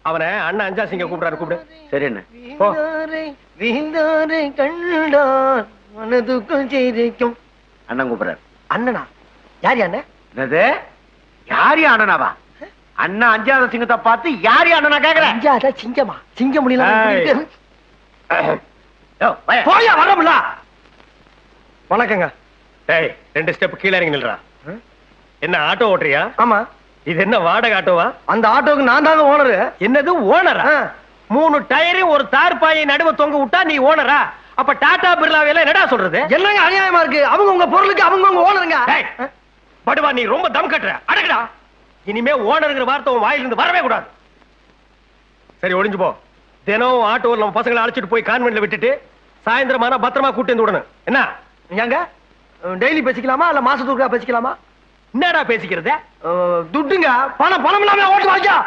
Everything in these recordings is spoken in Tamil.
அவனை அண்ணன் அஞ்சாசிங்க கூப்பிடாரு, கூப்பிடு. சரி அண்ணா. போ. வீந்தாரை கண்டார் மனதுக்குள் சிரிக்கும். அண்ணன் கூப்பிடுறாரு. அண்ணனா? யார் அண்ணன்? என்னது? யாரு அண்ணனாவா? அண்ணா அஞ்சாத சிங்கத்தை பார்த்து யாரு அண்ணனா கேக்குற? அஞ்சாத சிங்கமா? சிங்க முடியல. போயா வரமுல்ல. வணக்கங்க. டேய், 2 ஸ்டெப் கீழ இறங்கி நில்றா. என்ன ஆட்டோ ஓட்டுறியா? ஆமா. இது என்ன வாடகை ஆட்டோவா? அந்த ஆட்டோக்கு நான் தாங்க ஓனரு. என்னது ஓனரா? 3 டயரையும் ஒரு தார்பாயை நடுவ தொங்க விட்டா நீ ஓனரா? அப்ப டாடா பிர்லாவையெல்லாம் என்னடா சொல்றது? என்னங்க அநியாயமா இருக்கு? அவங்க உங்க பொருளுக்கு அவங்க ஓனருங்க. படுவா, நீ ரொம்ப தம் கட்டுற. அடக்குடா. இனிமே ஓனருங்கிற வார்த்தை உன் வாயிலிருந்து வரவே கூடாது. சரி, ஒளிஞ்சு போ. தினம் ஆட்டோவில் நம்ம பசங்களை அழைச்சிட்டு போய் கான்வென்ட்ல விட்டுட்டு சாயந்தரமான பத்திரமா கூட்டி வந்து விடணும். என்ன ஏங்க டெய்லி பேசிக்கலாமா இல்ல மாசத்துக்கு பேசிக்கலாமா? என்னடா பேசிக்கிறது? துட்டுங்க. பணம் இல்லாம ஓட்டு வாங்கியா?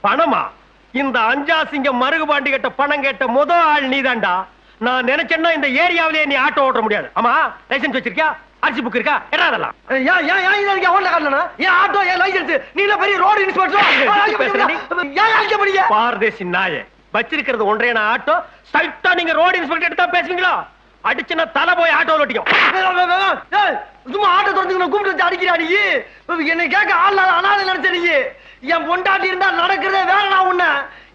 பணமா? இந்த அஞ்சாசிங்க மருகுபாண்டி கிட்ட பணம் கேட்ட முத ஆள் நீதான்டா. நான் நினைச்சேன்னா இந்த ஏரியாவிலேயே நீ ஆட்டோ ஓட்ட முடியாது. ஆமா, லைசென்ஸ் வச்சிருக்கியா? அரிசி புக் இருக்கா? என்ன அதெல்லாம்? Auto licence? நீங்க பெரிய ரோடு இன்ஸ்பெக்டர். பாரதேசி நாயே, வச்சிருக்கிறது 1.5 ஆட்டோ. ஸ்ட்ரைட்டா நீங்க ரோடு இன்ஸ்பெக்டர் எடுத்தா பேசுவீங்களா? அடிச்சுனா தலை போய் ஆட்டோ ஓட்டிக்கும். சும்மா ஆட்டோ தொடர்ந்து கூப்பிட்டு வச்சு அடிக்கிறா நீ. என்னை கேட்க ஆள் அனாதை நினைச்ச நீ. என் பொண்டாட்டி இருந்தா நடக்கிறதே வேணா. உன்ன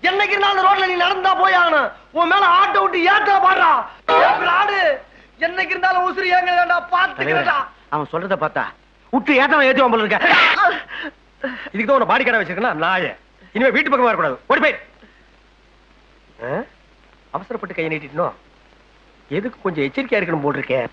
என்னைக்கு இருந்தாலும் அந்த ரோட்ல நீ நடந்தா போய் ஆகணும். உன் மேல ஆட்டோ விட்டு ஏத்தா பாடுறா. என்னைக்கு இருந்தாலும் உசுறு ஏங்க பாத்துக்கிறா. அவன் சொல்றத பார்த்தா விட்டு ஏத்தவன் ஏத்துவான் போல இருக்க. இதுக்கு உன பாடி கடை வச்சிருக்கா நாயே. இனிமே வீட்டு பக்கம் வரக்கூடாது. ஓடி போய். அவசரப்பட்டு கையை நீட்டிட்டோம். எதுக்கு கொஞ்சம் எச்சரிக்கையா இருக்கணும் போல் இருக்கேன்.